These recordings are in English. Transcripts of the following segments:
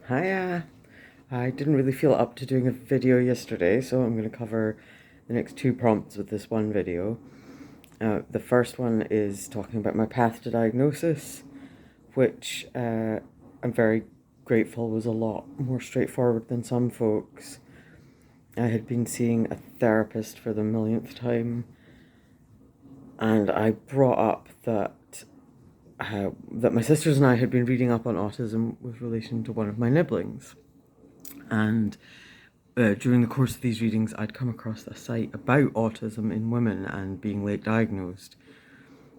Hiya. I didn't really feel up to doing a video yesterday, so I'm going to cover the next two prompts with this one video. The first one is talking about my path to diagnosis, which I'm very grateful was a lot more straightforward than some folks. I had been seeing a therapist for the millionth time, and I brought up that my sisters and I had been reading up on autism with relation to one of my nibblings. And during the course of these readings, I'd come across a site about autism in women and being late diagnosed.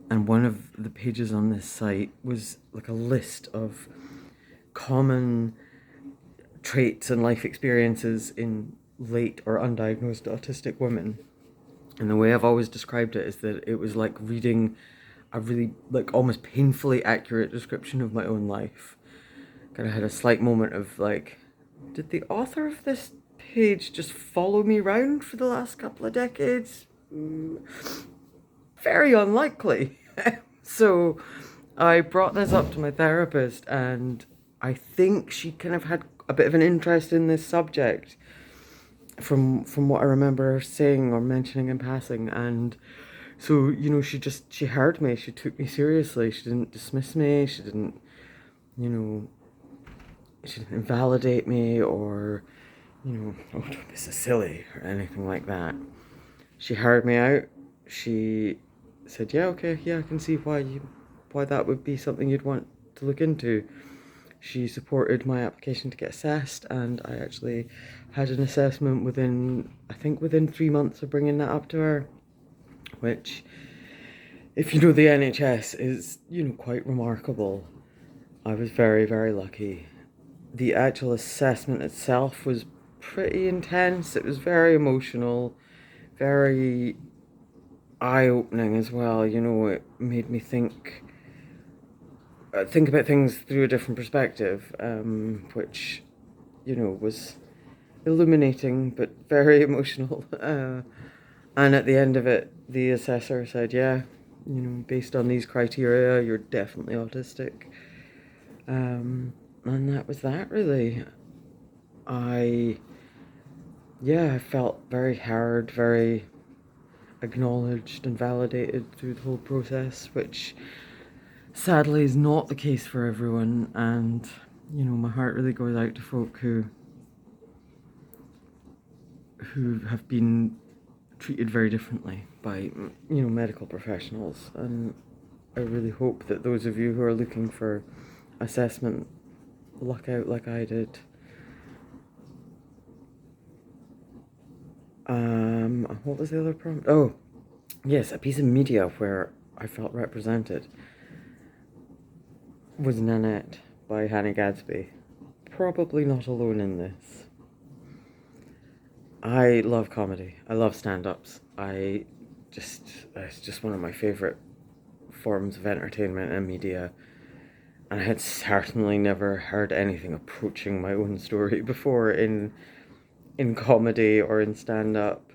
And one of the pages on this site was like a list of common traits and life experiences in late or undiagnosed autistic women. And the way I've always described it is that it was like reading a really, like, almost painfully accurate description of my own life. Kind of had a slight moment of like, did the author of this page just follow me round for the last couple of decades? Very unlikely. So I brought this up to my therapist, and I think she kind of had a bit of an interest in this subject from what I remember her saying or mentioning in passing. And so, she heard me, she took me seriously, she didn't dismiss me, she didn't invalidate me or, oh, this is silly or anything like that. She heard me out. She said, yeah, okay, yeah, I can see why that would be something you'd want to look into. She supported my application to get assessed, and I actually had an assessment within 3 months of bringing that up to her, which, if you know the NHS, is, quite remarkable. I was very, very lucky. The actual assessment itself was pretty intense. It was very emotional, very eye-opening as well. It made me think about things through a different perspective, which, was illuminating but very emotional. And at the end of it, the assessor said, yeah, based on these criteria, you're definitely autistic. And that was that, really. I felt very heard, very acknowledged and validated through the whole process, which sadly is not the case for everyone. And, my heart really goes out to folk who have been treated very differently by, medical professionals. And I really hope that those of you who are looking for assessment luck out like I did. What was the other prompt? Oh, yes, a piece of media where I felt represented was Nanette by Hannah Gadsby. Probably not alone in this. I love comedy. I love stand-ups. It's just one of my favourite forms of entertainment and media. And I had certainly never heard anything approaching my own story before in comedy or in stand-up.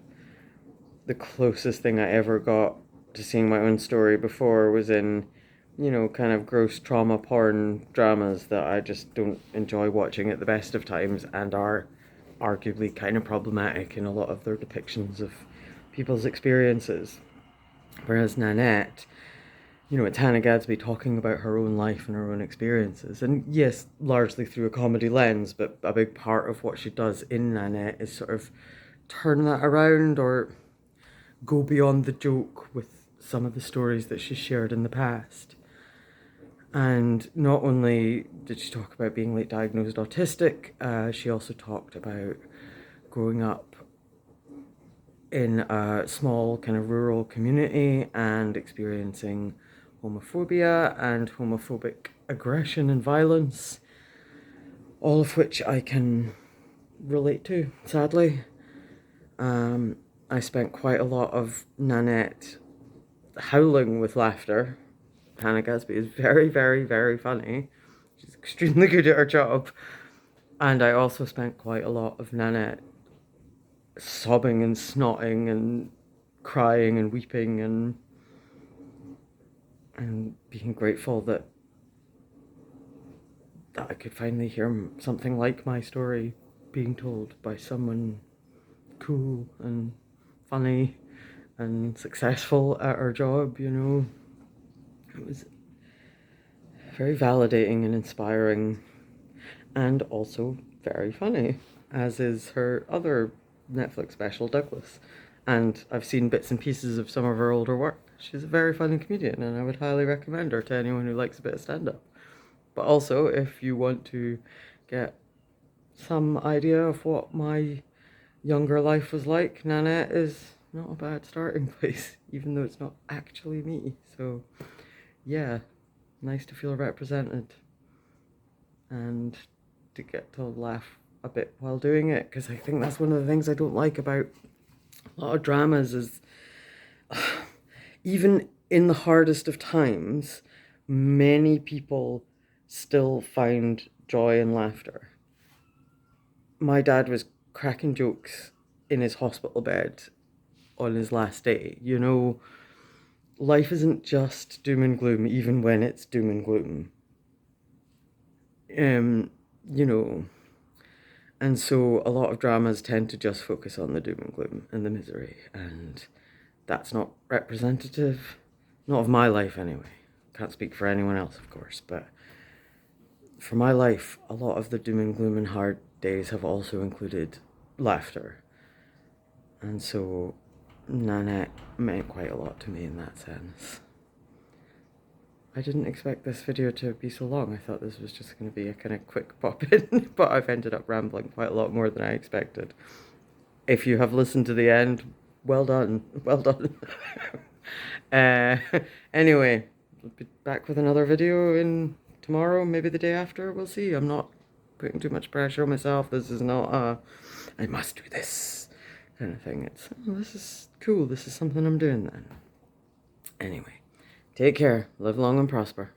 The closest thing I ever got to seeing my own story before was in, kind of gross trauma porn dramas that I just don't enjoy watching at the best of times and are arguably kind of problematic in a lot of their depictions of people's experiences. Whereas Nanette, it's Hannah Gadsby talking about her own life and her own experiences. And yes, largely through a comedy lens, but a big part of what she does in Nanette is sort of turn that around or go beyond the joke with some of the stories that she shared in the past. And not only did she talk about being late diagnosed autistic, she also talked about growing up in a small kind of rural community and experiencing homophobia and homophobic aggression and violence, all of which I can relate to, sadly. I spent quite a lot of Nanette howling with laughter. Hannah Gadsby is very, very, very funny. She's extremely good at her job. And I also spent quite a lot of Nanette sobbing and snotting and crying and weeping and being grateful that that I could finally hear something like my story being told by someone cool and funny and successful at her job, you know. It was very validating and inspiring, and also very funny, as is her other Netflix special, Douglas. And I've seen bits and pieces of some of her older work. She's a very funny comedian, and I would highly recommend her to anyone who likes a bit of stand up. But also, if you want to get some idea of what my younger life was like, Nanette is not a bad starting place, even though it's not actually me. So, yeah, nice to feel represented and to get to laugh a bit while doing it, because I think that's one of the things I don't like about a lot of dramas is even in the hardest of times, many people still find joy and laughter. My dad was cracking jokes in his hospital bed on his last day. You know, life isn't just doom and gloom, even when it's doom and gloom. You know, and so a lot of dramas tend to just focus on the doom and gloom and the misery, and that's not representative, not of my life anyway. Can't speak for anyone else, of course, but for my life, a lot of the doom and gloom and hard days have also included laughter. And so Nanette meant quite a lot to me in that sense. I didn't expect this video to be so long. I thought this was just going to be a kind of quick pop-in, but I've ended up rambling quite a lot more than I expected. If you have listened to the end, well done. Well done. Anyway, I'll be back with another video in tomorrow, maybe the day after. We'll see. I'm not putting too much pressure on myself. This is not I must do this kind of thing. It's, oh, this is cool. This is something I'm doing then. Anyway, take care. Live long and prosper.